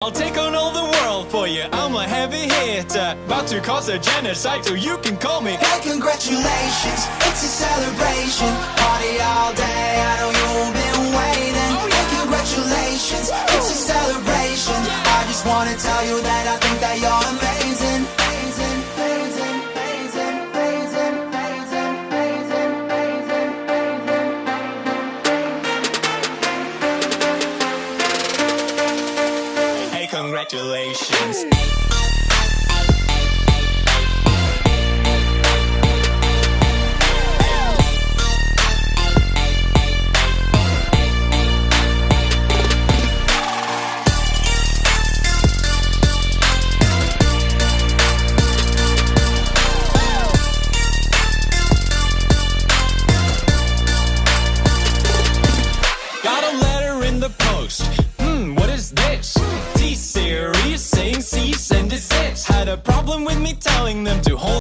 I'll take on all the world for you, I'm a heavy hitter, about to cause a genocide, so you can call me. Hey, congratulations, it's a celebration, party all day, I know you've been waiting. Hey, congratulations, it's a celebration, I just wanna tell you that I think that you're amazing. Amazing, amazing, amazing, amazing, amazing, amazing, amazing. Hey, congratulations. Got a letter in the post. What is this? T-Series saying cease and desist. Had a problem with me telling them to hold